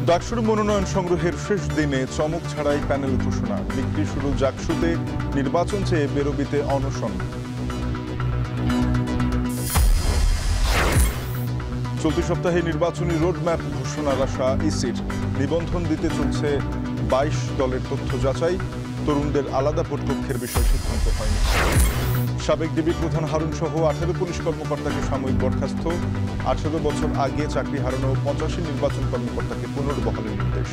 ডাকসুর মনোনয়ন সংগ্রহের শেষ দিনে চমক ছাড়াই প্যানেল ঘোষণা, বিক্রি শুরু জাকসুতে, নির্বাচন চেয়ে বেরোবিতে অনশন। চলতি সপ্তাহে নির্বাচনী রোডম্যাপ ঘোষণার আশা ইসির। নিবন্ধন দিতে চলছে 22 দলের তথ্য যাচাই, তরুণদের আলাদা ভোটকক্ষের বিষয়ে সিদ্ধান্ত হয়নি। সাবেক ডিবি প্রধান হারুন সহ 18 পুলিশ কর্মকর্তাকে সাময়িক বরখাস্ত, 18 বছর আগে চাকরি হারানো 85 নির্বাচন কর্মকর্তাকে পুনর্বহালের নির্দেশ।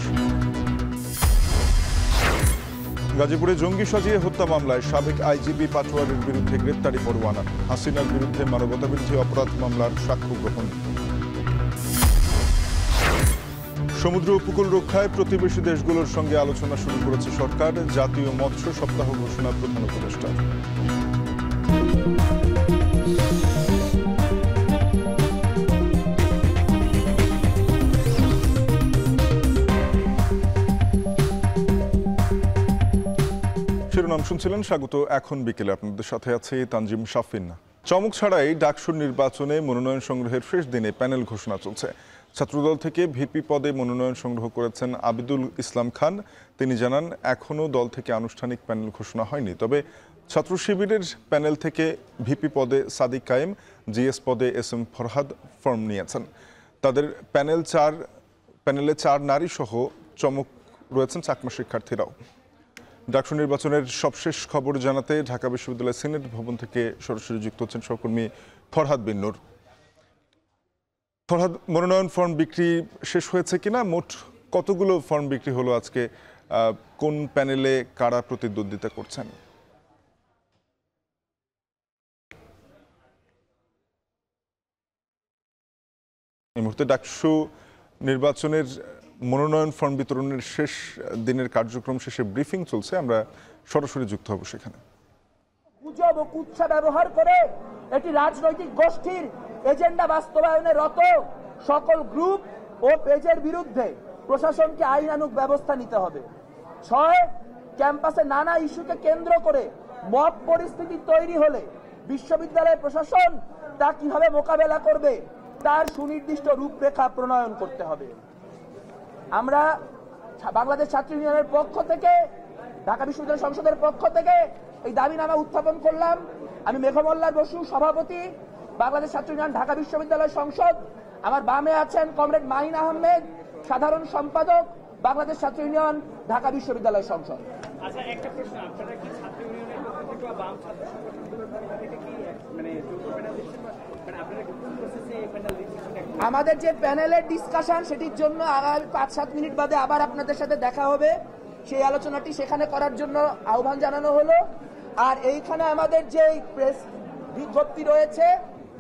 গাজীপুরে জঙ্গি সাজিয়ে হত্যা মামলায় সাবেক আইজিপি পাটোয়ারের বিরুদ্ধে গ্রেপ্তারি পরোয়ানা, হাসিনার বিরুদ্ধে মানবতাবিরোধী অপরাধ মামলার সাক্ষ্য গ্রহণ। সমুদ্র উপকূল রক্ষায় প্রতিবেশী দেশগুলোর সঙ্গে আলোচনা শুরু করেছে সরকার, জাতীয় মৎস্য সপ্তাহ ঘোষণা প্রধান উপদেষ্টা। শিরোনাম শুনছিলেন, স্বাগত। এখন বিকেলে আপনাদের সাথে আছে তানজিম শাফিন। চমক ছাড়াই ডাকসুর নির্বাচনে মনোনয়ন সংগ্রহের শেষ দিনে প্যানেল ঘোষণা চলছে। ছাত্রদল থেকে ভিপি পদে মনোনয়ন সংগ্রহ করেছেন আবিদুল ইসলাম খান। তিনি জানান, এখনও দল থেকে আনুষ্ঠানিক প্যানেল ঘোষণা হয়নি, তবে ছাত্র শিবিরের প্যানেল থেকে ভিপি পদে সাদিক কায়েম, জিএস পদে SM ফরহাদ ফর্ম নিয়েছেন। তাদের প্যানেলে 4 নারী সহ চমক রয়েছেন চাকমা শিক্ষার্থীরাও। ডাকসু নির্বাচনের সবশেষ খবর জানাতে ঢাকা বিশ্ববিদ্যালয় সিনেট ভবন থেকে সরাসরি যুক্ত হচ্ছেন সহকর্মী ফরহাদ বিন নূর। ফরহাদ, মনোনয়ন ফর্ম বিক্রি শেষ হয়েছে কিনা? মোট কতগুলো ফর্ম বিক্রি হলো আজকে? কোন প্যানেলে কারা প্রতিদ্বন্দ্বিতা করছেন? এই মুহূর্তে ডাকসু নির্বাচনের মনোনয়ন ফর্ম বিতরণের শেষ দিনের কার্যক্রম শেষে ব্রিফিং চলছে, আমরা সরাসরি যুক্ত হব সেখানে। গুজব ও কুৎসা ব্যবহার করে এটি রাজনৈতিক গোষ্ঠীর এজেন্ডা বাস্তবায়নে রত সকল গ্রুপ ও পেজের বিরুদ্ধে প্রশাসনকে আইনানুগ ব্যবস্থা নিতে হবে। 6, ক্যাম্পাসে নানা ইস্যুকে কেন্দ্র করে মব পরিস্থিতি তৈরি হলে বিশ্ববিদ্যালয় প্রশাসন তা কিভাবে মোকাবেলা করবে তার সুনির্দিষ্ট রূপরেখা প্রণয়ন করতে হবে। আমরা বাংলাদেশ ছাত্র ইউনিয়নের পক্ষ থেকে, ঢাকা বিশ্ববিদ্যালয় সংসদের পক্ষ থেকে এই দাবিনামা উত্থাপন করলাম। আমি মেঘমল্লার বসু, সভাপতি, বাংলাদেশ ছাত্র ইউনিয়ন ঢাকা বিশ্ববিদ্যালয় সংসদ। আমার বামে আছেন কমরেড মাহিন আহমেদ, সাধারণ সম্পাদক, বাংলাদেশ ছাত্র ইউনিয়ন ঢাকা বিশ্ববিদ্যালয় সংসদ। আচ্ছা, একটা প্রশ্ন, আপনারা কি ছাত্র ইউনিয়নের পক্ষ থেকে বা বাম ছাত্র সংগঠনগুলোর পক্ষ থেকে কি মানে যৌথ প্যানেল দিচ্ছেন, মানে আপনারা কি কোন প্রসেসে এই প্যানেল দিচ্ছেন? আমাদের যে প্যানেলের ডিসকাশন, সেটির জন্য আগামী 5-7 মিনিট বাদে আবার আপনাদের সাথে দেখা হবে। সেই আলোচনাটি সেখানে করার জন্য আহ্বান জানানো হলো। আর এইখানে আমাদের যে প্রেস বিজ্ঞপ্তি রয়েছে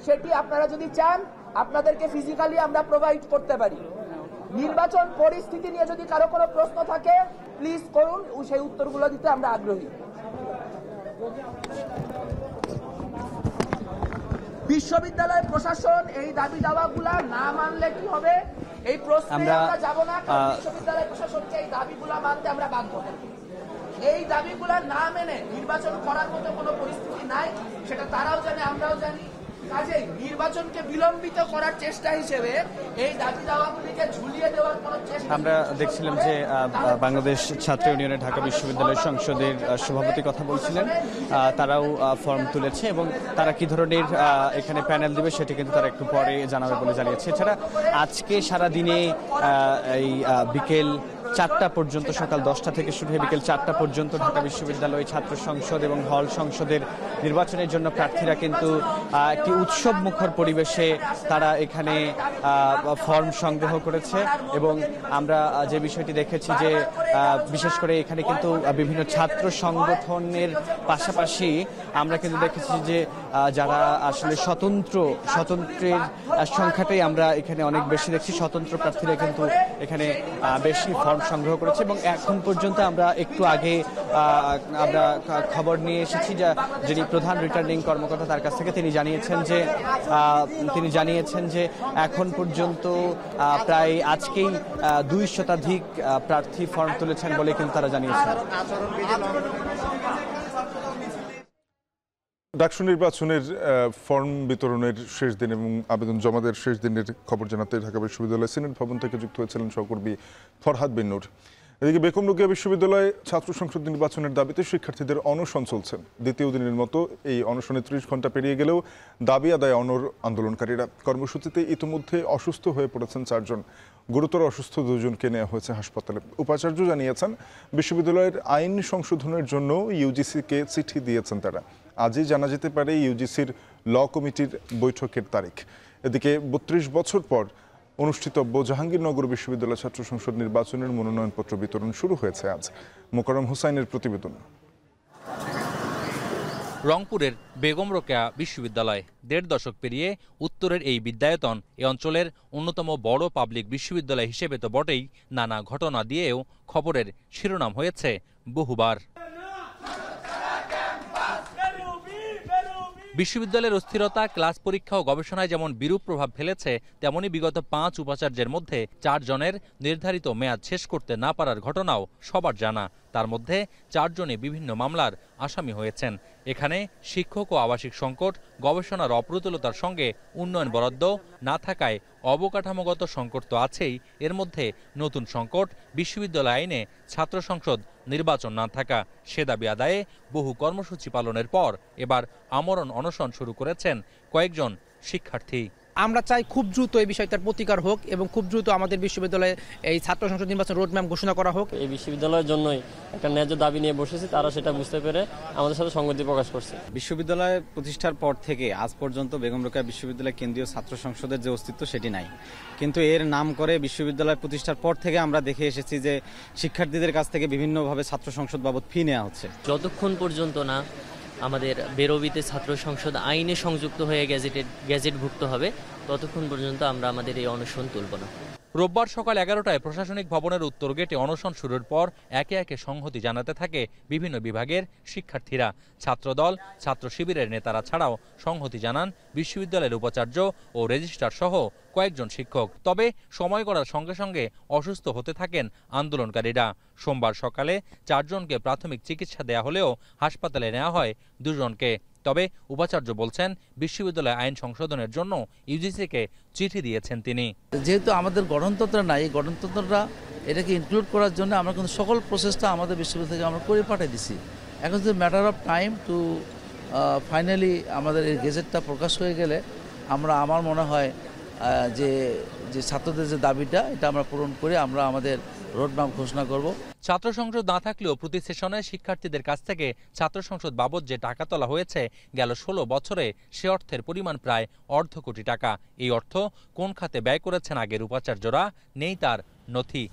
সেটি আপনারা যদি চান আপনাদেরকে ফিজিক্যালি আমরা প্রোভাইড করতে পারি। নির্বাচন পরিস্থিতি নিয়ে যদি কারো কোনো প্রশ্ন থাকে প্লিজ করুন, সেই উত্তরগুলো দিতে আমরা আগ্রহী। বিশ্ববিদ্যালয় প্রশাসন এই দাবি দাওয়াগুলা না মানলে কি হবে এই প্রশ্নে আমরা যাব না। বিশ্ববিদ্যালয় প্রশাসনকে এই দাবিগুলা মানতে আমরা বাধ্য করব। এই দাবিগুলা না মেনে নির্বাচন করার মতো কোনো পরিস্থিতি নাই, সেটা তারাও জানে, আমরাও জানি। কাজেই নির্বাচনকে বিলম্বিত করার চেষ্টা হিসেবে এই দাবি দাওয়াগুলিকে ঝুলিয়ে দেওয়ার কোনো চেষ্টা আমরা দেখছিলাম যে বাংলাদেশ ছাত্র ইউনিয়নের ঢাকা বিশ্ববিদ্যালয় সংসদের সভাপতি কথা বলছিলেন। তারাও ফর্ম তুলেছে এবং তারা কি ধরনের এখানে প্যানেল দেবে সেটি কিন্তু তারা একটু পরে জানাবে বলে জানিয়েছে। এছাড়া আজকে সারাদিনে এই বিকেল 4টা পর্যন্ত, সকাল 10টা থেকে শুরু হয়ে বিকেল 4টা পর্যন্ত ঢাকা বিশ্ববিদ্যালয় ছাত্র সংসদ এবং হল সংসদের নির্বাচনের জন্য প্রার্থীরা কিন্তু একটি উৎসব মুখর পরিবেশে তারা এখানে ফর্ম সংগ্রহ করেছে। এবং আমরা যে বিষয়টি দেখেছি যে বিশেষ করে এখানে কিন্তু বিভিন্ন ছাত্র সংগঠনের পাশাপাশি আমরা কিন্তু দেখেছি যে যারা আসলে স্বতন্ত্রের সংখ্যাটাই আমরা এখানে অনেক বেশি দেখছি। স্বতন্ত্র প্রার্থীরা কিন্তু এখানে বেশি ফর্ম সংগ্রহ করেছে এবং এখন পর্যন্ত আমরা একটু আগে আমরা খবর নিয়ে এসেছি যিনি প্রধান রিটার্নিং কর্মকর্তা তার কাছ থেকে তিনি জানিয়েছেন যে এখন পর্যন্ত প্রায় আজকেই 2 শতাধিক প্রার্থী ফর্ম তুলেছেন বলে কিন্তু তারা জানিয়েছেন। ডাকসু নির্বাচনের ফর্ম বিতরণের শেষ দিন এবং আবেদন জমাদের শেষ দিনের খবর জানাতে ঢাকা বিশ্ববিদ্যালয় সিনেট ভবন থেকে যুক্ত হয়েছিলেন সহকর্মী ফরহাদ বিন নূর। এদিকে বেগম রোকেয়া বিশ্ববিদ্যালয়ে ছাত্র সংসদ নির্বাচনের দাবিতে শিক্ষার্থীদের অনশন চলছে। দ্বিতীয় দিনের মতো এই অনশনে 30 ঘন্টা পেরিয়ে গেলেও দাবি আদায় অনড় আন্দোলনকারীরা। কর্মসূচিতে ইতিমধ্যে অসুস্থ হয়ে পড়েছেন 4 জন, গুরুতর অসুস্থ 2 জনকে নেওয়া হয়েছে হাসপাতালে। উপাচার্য জানিয়েছেন বিশ্ববিদ্যালয়ের আইন সংশোধনের জন্য ইউজিসিকে চিঠি দিয়েছেন তারা। আজই জানা যেতে পারে ইউজিসির ল কমিটির বৈঠকের তারিখ। এদিকে 32 বছর পর অনুষ্ঠিতব্য জাহাঙ্গীরনগর বিশ্ববিদ্যালয় ছাত্র সংসদ নির্বাচনের মনোনয়নপত্র বিতরণ শুরু হয়েছে আজ। মোকাররম হোসাইনের প্রতিবেদন। রংপুরের বেগম রোকেয়া বিশ্ববিদ্যালয় 1.5 দশক পেরিয়ে উত্তরের এই বিদ্যায়তন এ অঞ্চলের অন্যতম বড় পাবলিক বিশ্ববিদ্যালয় হিসেবে তো বটেই, নানা ঘটনা দিয়েও খবরের শিরোনাম হয়েছে বহুবার। বিশ্ববিদ্যালয়ের অস্থিরতা ক্লাস পরীক্ষা ও গবেষণায় যেমন বিরূপ প্রভাব ফেলেছে, তেমনি বিগত 5 উপাচার্যের মধ্যে 4 জনের নির্ধারিত মেয়াদ শেষ করতে না পারার ঘটনাও সবার জানা। তার মধ্যে 4 জনই বিভিন্ন মামলার আসামি হয়েছেন। এখানে শিক্ষক ও আবাসিক সংকট, গবেষণার অপ্রতুলতার সঙ্গে উন্নয়ন বরাদ্দ না থাকায় অবকাঠামোগত সংকট তো আছেই। এর মধ্যে নতুন সংকট বিশ্ববিদ্যালয় আইনে ছাত্র সংসদ নির্বাচন না থাকা। সে দাবি আদায়ে বহু কর্মসূচি পালনের পর এবার আমরণ অনশন শুরু করেছেন কয়েকজন শিক্ষার্থী। আমরা চাই খুব দ্রুত এই বিষয়টার প্রতিকার হোক এবং খুব দ্রুত আমাদের বিশ্ববিদ্যালয়ে এই ছাত্র সংসদ নির্বাচন রোডম্যাপ ঘোষণা করা হোক। এই বিশ্ববিদ্যালয়ের জন্যই একটা ন্যায্য দাবি নিয়ে বসেছি, তারা সেটা বুঝতে পেরে আমাদের সাথে সংগতি প্রকাশ করছে। বিশ্ববিদ্যালয় প্রতিষ্ঠার পর থেকে আজ পর্যন্ত বেগম রোকেয়া বিশ্ববিদ্যালয় কেন্দ্রীয় ছাত্র সংসদের যে অস্তিত্ব সেটি নাই, কিন্তু এর নাম করে বিশ্ববিদ্যালয় প্রতিষ্ঠার পর থেকে আমরা দেখে এসেছি যে শিক্ষার্থীদের কাছ থেকে বিভিন্নভাবে ছাত্র সংসদ বাবদ ফি নেওয়া হচ্ছে। যতক্ষণ পর্যন্ত না আমাদের বেরোবিতে ছাত্র সংসদ আইনে সংযুক্ত হয়ে গ্যাজেটভুক্ত হবে, ততক্ষণ পর্যন্ত আমরা আমাদের এই অনশন তুলব না। রোববার সকাল 11টায় প্রশাসনিক ভবনের উত্তর গেটে অনশন শুরুর পর একে একে সংহতি জানাতে থাকে বিভিন্ন বিভাগের শিক্ষার্থীরা। ছাত্রদল, ছাত্র শিবিরের নেতারা ছাড়াও সংহতি জানান বিশ্ববিদ্যালয়ের উপাচার্য ও রেজিস্ট্রার সহ কয়েকজন শিক্ষক। তবে সময় গড়ার সঙ্গে সঙ্গে অসুস্থ হতে থাকেন আন্দোলনকারীরা। সোমবার সকালে 4 জনকে প্রাথমিক চিকিৎসা দেয়া হলেও হাসপাতালে নেওয়া হয় 2 জনকে। তবে উপাচার্য বলছেন বিশ্ববিদ্যালয় আইন সংশোধনের জন্য ইউজিসিকে চিঠি দিয়েছেন তিনি। যেহেতু আমাদের গঠনতন্ত্র নাই, গঠনতন্ত্রটা এটাকে ইনক্লুড করার জন্য আমরা কিন্তু সকল প্রসেসটা আমাদের বিশ্ববিদ্যালয় থেকে আমরা করে পাঠিয়ে দিছি। এখন যদি matter of time to finally আমাদের এই গেজেটটা প্রকাশ হয়ে গেলে আমার মনে হয় যে ছাত্রদের যে দাবিটা এটা আমরা পূরণ করে আমরা আমাদের রোডম্যাপ ঘোষণা করব। ছাত্র সংসদ না থাকলেও প্রতি সেশনে শিক্ষার্থীদের কাছ থেকে ছাত্র সংসদ বাবদ যে টাকা তোলা হয়েছে গেল 16 বছরে সে অর্থের পরিমাণ প্রায় 1.5 কোটি টাকা। এই অর্থ কোন খাতে ব্যয় করেছেন আগের উপাচার্যরা নেই তার নথি।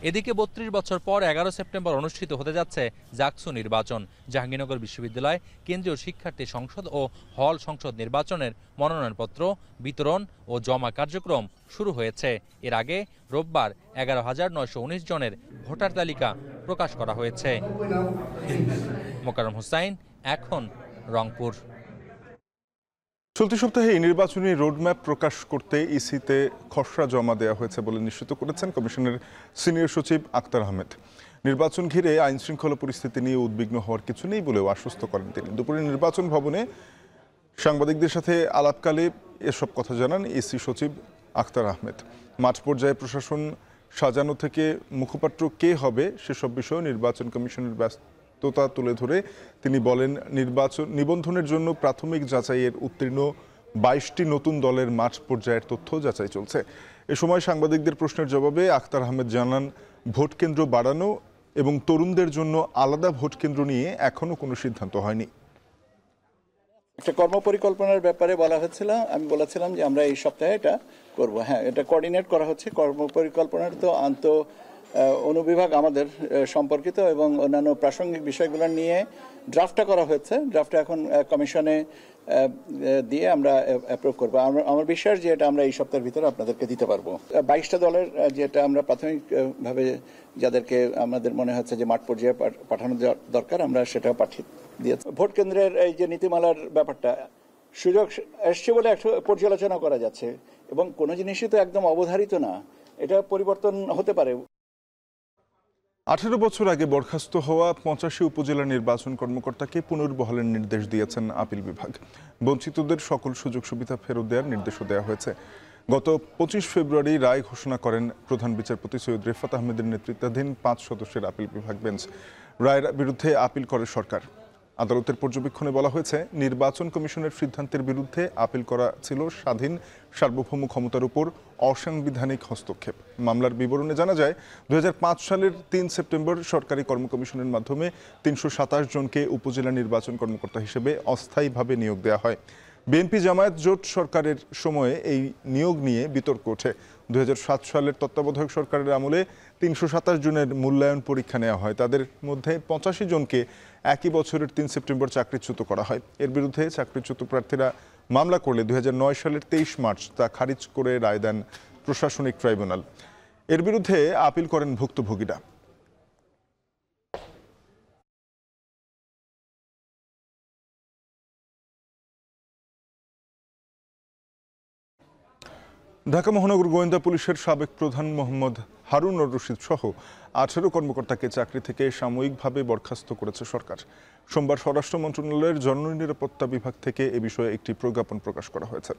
এদিকে 32 বছর পর 11 সেপ্টেম্বর অনুষ্ঠিত হতে যাচ্ছে জাকসু নির্বাচন। জাহাঙ্গীরনগর বিশ্ববিদ্যালয় কেন্দ্রীয় শিক্ষার্থী সংসদ ও হল সংসদ নির্বাচনের মনোনয়নপত্র বিতরণ ও জমা কার্যক্রম শুরু হয়েছে। এর আগে রোববার 11,919 জনের ভোটার তালিকা প্রকাশ করা হয়েছে। মোকাররম হোসাইন, এখন রংপুর। চলতি সপ্তাহে এই নির্বাচনী রোডম্যাপ প্রকাশ করতে ইসিতে খসড়া জমা দেওয়া হয়েছে বলে নিশ্চিত করেছেন কমিশনের সিনিয়র সচিব আক্তার আহমেদ। নির্বাচন ঘিরে আইন শৃঙ্খলা পরিস্থিতি নিয়ে উদ্বিগ্ন হওয়ার কিছু নেই বলেও আশ্বস্ত করেন তিনি। দুপুরে নির্বাচন ভবনে সাংবাদিকদের সাথে আলাপকালে এসব কথা জানান ইসি সচিব আক্তার আহমেদ। মাঠ পর্যায়ে প্রশাসন সাজানো থেকে মুখপাত্র কে হবে সেসব বিষয়ে নির্বাচন কমিশনের ব্যস্ততা তুলে ধরে তিনি বলেন, নিবন্ধনের জন্য প্রাথমিক যাচাইয়ের উত্তীর্ণ 22টি নতুন দলের মাঠ পর্যায়ের তথ্য যাচাই চলছে। এ সময় সাংবাদিকদের প্রশ্নের জবাবে আক্তার আহমেদ জানান, ভোট কেন্দ্র বাড়ানো এবং তরুণদের জন্য আলাদা ভোট কেন্দ্র নিয়ে এখনো কোনো সিদ্ধান্ত হয়নি। একটা কর্মপরিকল্পনার ব্যাপারে বলা হচ্ছিল, আমি বলেছিলাম যে আমরা এই সপ্তাহে এটা করব। হ্যাঁ, এটা কোঅর্ডিনেট করা হচ্ছে। কর্মপরিকল্পনার তো অনুবিভাগ আমাদের সম্পর্কিত এবং অন্যান্য প্রাসঙ্গিক বিষয়গুলো নিয়ে ড্রাফটটা করা হয়েছে। ড্রাফটটা এখন কমিশনে দিয়ে আমরা অ্যাপ্রুভ করবো। আমার বিশ্বাস যে এটা আমরা এই সপ্তাহের ভিতরে আপনাদেরকে দিতে পারবো। 22টা দলের যেটা আমরা প্রাথমিকভাবে যাদেরকে আমাদের মনে হচ্ছে যে মাঠ পর্যায়ে পাঠানো দরকার, আমরা সেটা পাঠিয়ে দিয়েছি। ভোট কেন্দ্রের এই যে নীতিমালার ব্যাপারটা সুযোগ এসছে বলে একটু পর্যালোচনা করা যাচ্ছে এবং কোনো জিনিসই তো একদম অবধারিত না, এটা পরিবর্তন হতে পারে। 18 বছর আগে বরখাস্ত হওয়া 85 উপজেলা নির্বাচন কর্মকর্তাকে পুনর্বহালের নির্দেশ দিয়েছেন আপিল বিভাগ। বঞ্চিতদের সকল সুযোগ সুবিধা ফেরত দেওয়ার নির্দেশও দেওয়া হয়েছে। গত 25 ফেব্রুয়ারি রায় ঘোষণা করেন প্রধান বিচারপতি সৈয়দ রেফাত আহমেদের নেতৃত্বাধীন 5 সদস্যের আপিল বিভাগ বেঞ্চ। রায়ের বিরুদ্ধে আপিল করে সরকার। আদালতের পর্যবেক্ষণে বলা হয়েছে, নির্বাচন কমিশনের সিদ্ধান্তের বিরুদ্ধে আপিল করা ছিল স্বাধীন সার্বভৌম ক্ষমতার উপর অসাংবিধানিক হস্তক্ষেপ। মামলার বিবরণে জানা যায়, 2005 সালের 3 সেপ্টেম্বর সরকারি কর্ম কমিশনের মাধ্যমে 327 জনকে উপজেলা নির্বাচন কর্মকর্তা হিসেবে অস্থায়ীভাবে নিয়োগ দেওয়া হয়। বিএনপি জামায়াত জোট সরকারের সময়ে এই নিয়োগ নিয়ে বিতর্ক ওঠে। 2007 সালের তত্ত্বাবধায়ক সরকারের আমলে 327 জনের মূল্যায়ন পরীক্ষা নেওয়া হয়। তাদের মধ্যে 85 জনকে একই বছরের 3 সেপ্টেম্বর চাকরিচ্যুত করা হয়। এর বিরুদ্ধে চাকরিচ্যুত প্রার্থীরা মামলা করলে 2009 সালের 23 মার্চ তা খারিজ করে রায় দেন প্রশাসনিক ট্রাইব্যুনাল। এর বিরুদ্ধে আপিল করেন ভুক্তভোগীরা। ঢাকা মহানগর গোয়েন্দা পুলিশের সাবেক প্রধান মোহাম্মদ হারুনুর রশিদ সহ 18 কর্মকর্তাকে চাকরি থেকে সাময়িকভাবে বরখাস্ত করেছে সরকার। সোমবার স্বরাষ্ট্র মন্ত্রণালয়ের জননিরাপত্তা বিভাগ থেকে এ বিষয়ে একটি প্রজ্ঞাপন প্রকাশ করা হয়েছে।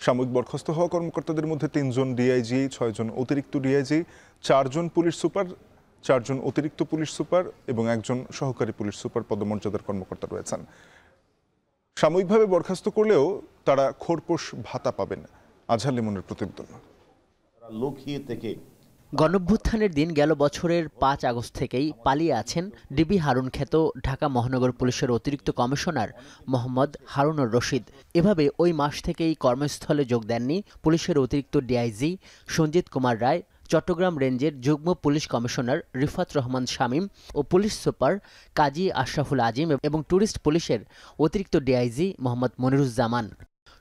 সাময়িক বরখাস্ত হওয়া কর্মকর্তাদের মধ্যে 3 জন ডিআইজি, 6 জন অতিরিক্ত ডিআইজি, 4 জন পুলিশ সুপার, 4 জন অতিরিক্ত পুলিশ সুপার এবং 1 জন সহকারী পুলিশ সুপার পদমর্যাদার কর্মকর্তা রয়েছেন। সাময়িকভাবে বরখাস্ত করলেও তারা খোরপোশ ভাতা পাবেন। আজহার লিমনের প্রতিবেদন। গণঅভ্যুত্থানের দিন গেল বছরের 5 আগস্ট থেকেই পালিয়ে আছেন ডিবি হারুন খ্যাত ঢাকা মহানগর পুলিশের অতিরিক্ত কমিশনার মোহাম্মদ হারুনুর রশিদ। এভাবে ওই মাস থেকেই কর্মস্থলে যোগ দেননি পুলিশের অতিরিক্ত ডিআইজি সঞ্জিত কুমার রায়, চট্টগ্রাম রেঞ্জের যুগ্ম পুলিশ কমিশনার রিফাত রহমান শামীম ও পুলিশ সুপার কাজী আশরাফুল আজিম এবং ট্যুরিস্ট পুলিশের অতিরিক্ত ডিআইজি মোহাম্মদ মনিরুজ্জামান।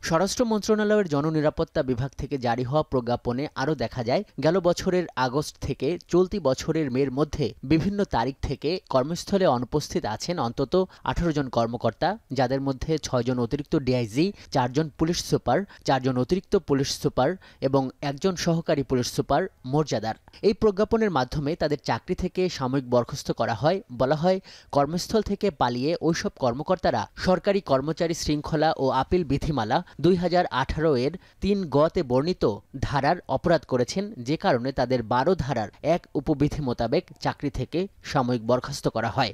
স্বরাষ্ট্র মন্ত্রণালয়ের জননিরাপত্তা বিভাগ থেকে জারি হওয়া প্রজ্ঞাপনে আরও দেখা যায়, গেল বছরের আগস্ট থেকে চলতি বছরের মের মধ্যে বিভিন্ন তারিখ থেকে কর্মস্থলে অনুপস্থিত আছেন অন্তত 18 জন কর্মকর্তা, যাদের মধ্যে 6 জন অতিরিক্ত ডিআইজি, 4 জন পুলিশ সুপার, 4 জন অতিরিক্ত পুলিশ সুপার এবং 1 জন সহকারী পুলিশ সুপার মর্যাদার। এই প্রজ্ঞাপনের মাধ্যমে তাদের চাকরি থেকে সাময়িক বরখাস্ত করা হয়। বলা হয়, কর্মস্থল থেকে পালিয়ে ওইসব কর্মকর্তারা সরকারি কর্মচারী শৃঙ্খলা ও আপিল বিধিমালা 2018 এর 3 গতে বর্ণিত ধারার অপরাধ করেছেন, যে কারণে তাদের 12 ধারার 1 উপবিধি মোতাবেক চাকরি থেকে সাময়িক বরখাস্ত করা হয়।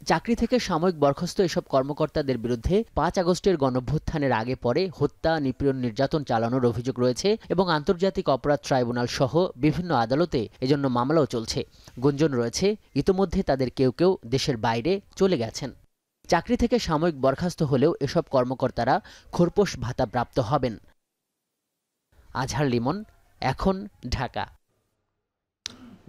চাকরি থেকে সাময়িক বরখাস্ত এসব কর্মকর্তাদের বিরুদ্ধে 5 আগস্টের গণঅভ্যুত্থানের আগে পরে হত্যা, নিপীড়ন, নির্যাতন চালানোর অভিযোগ রয়েছে এবং আন্তর্জাতিক অপরাধ ট্রাইব্যুনাল সহ বিভিন্ন আদালতে এজন্য মামলাও চলছে। গুঞ্জন রয়েছে, ইতোমধ্যে তাদের কেউ কেউ দেশের বাইরে চলে গেছেন। চাকরি থেকে সাময়িক বরখাস্ত হলেও এসব কর্মকর্তারা খোরপোশ ভাতা প্রাপ্ত হবেন। আজহার লিমন, এখন, ঢাকা।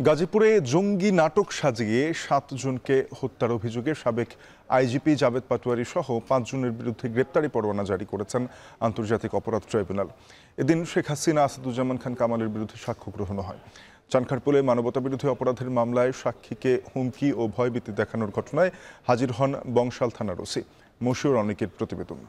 গাজীপুরে জঙ্গি নাটক সাজিয়ে 7 জনকে হত্যার অভিযোগে সাবেক আইজিপি জাবেদ পাটোয়ারি সহ 5 জনের বিরুদ্ধে গ্রেপ্তারি পরোয়ানা জারি করেছেন আন্তর্জাতিক অপরাধ ট্রাইব্যুনাল। এদিন শেখ হাসিনা, আসাদুজ্জামান খান কামালের বিরুদ্ধে সাক্ষ্য গ্রহণ হয়। চানখারপুলে মানবতাবিরোধী অপরাধের মামলায় সাক্ষীকে হুমকি ও ভয়ভীতি দেখানোর ঘটনায় হাজির হন বংশাল থানার ওসি। মশিউর অনেকের প্রতিবেদন।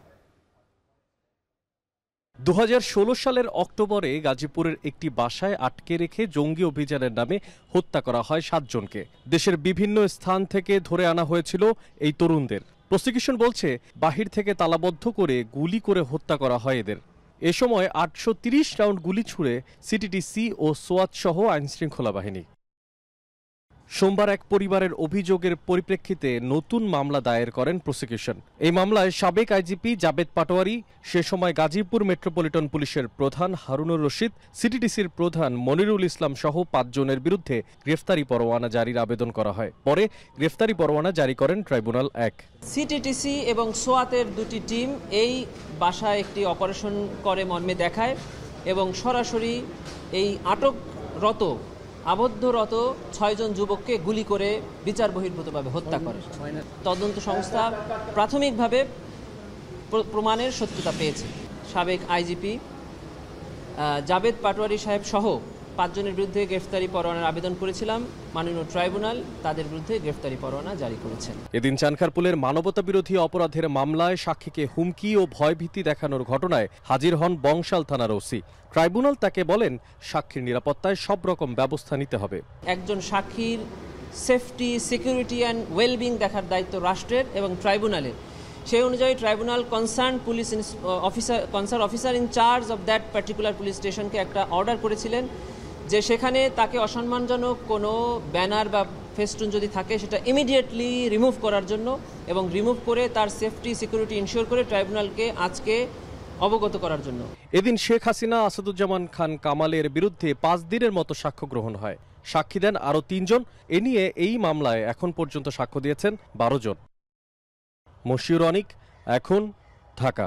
2016 সালের অক্টোবরে গাজীপুরের একটি বাসায় আটকে রেখে জঙ্গি অভিযানের নামে হত্যা করা হয় 7 জনকে। দেশের বিভিন্ন স্থান থেকে ধরে আনা হয়েছিল এই তরুণদের। প্রসিকিউশন বলছে, বাহির থেকে তালাবদ্ধ করে গুলি করে হত্যা করা হয় এদের। এ সময় 830 রাউন্ড গুলি ছুড়ে সিটিটিসি ও সোয়াত সহ আইনশৃঙ্খলা বাহিনী। সোমবার এক পরিবারের অভিযোগের পরিপ্রেক্ষিতে নতুন মামলা দায়ের করেন প্রসিকিউশন। এই মামলায় সাবেক আইজিপি জাবেদ পাটোয়ারি, সে সময় গাজীপুর মেট্রোপলিটন পুলিশের প্রধান হারুনুর রশিদ, সিটিটিসির প্রধান মনিরুল ইসলাম সহ 5 জনের বিরুদ্ধে গ্রেফতারি পরোয়ানা জারির আবেদন করা হয়। পরে গ্রেফতারি পরোয়ানা জারি করেন ট্রাইব্যুনাল 1। সিটিটিসি এবং সোয়াতের 2টি টিম এই বাসায় একটি অপারেশন করে মর্মে দেখায় এবং সরাসরি এই আটকরত আবদ্ধরত 6 জন যুবককে গুলি করে বিচার বহির্ভূতভাবে হত্যা করে। তদন্ত সংস্থা প্রাথমিকভাবে প্রমাণের সত্যতা পেয়েছে। সাবেক আইজিপি জাবেদ পাটোয়ারি সাহেব সহ 5 জনের বিরুদ্ধে গ্রেফতারি পরোয়ানার আবেদন করেছিলাম। মাননীয় ট্রাইব্যুনাল তাদের বিরুদ্ধে গ্রেফতারি পরোয়ানা জারি করেছেন। এদিন চানখারপুলের মানবতা বিরোধী অপরাধের মামলায় সাক্ষীকে হুমকি ও ভয়ভীতি দেখানোর ঘটনায় হাজির হন বংশাল থানার ওসি। ট্রাইব্যুনাল তাকে বলেন, সাক্ষীর নিরাপত্তায় সব রকম ব্যবস্থা নিতে হবে। একজন সাক্ষীর সেফটি, সিকিউরিটি অ্যান্ড ওয়েলবিং দেখার দায়িত্ব রাষ্ট্রের এবং ট্রাইব্যুনালের। সেই অনুযায়ী tribunal concern officer in charge of that particular police স্টেশনকে একটা অর্ডার করেছিলেন যে সেখানে তাকে অসম্মানজনক কোনো ব্যানার বা ফেস্টুন যদি থাকে সেটা ইমিডিয়েটলি রিমুভ করার জন্য, এবং রিমুভ করে তার সেফটি সিকিউরিটি ইনশিওর করে ট্রাইব্যুনালকে আজকে অবগত করার জন্য। এদিন শেখ হাসিনা আসাদুজ্জামান খান কামালের বিরুদ্ধে 5 দিনের মতো সাক্ষ্য গ্রহণ হয়। সাক্ষী দেন আরও 3 জন। এ নিয়ে এই মামলায় এখন পর্যন্ত সাক্ষ্য দিয়েছেন 12 জন। মশিউর অনিক, এখন, ঢাকা।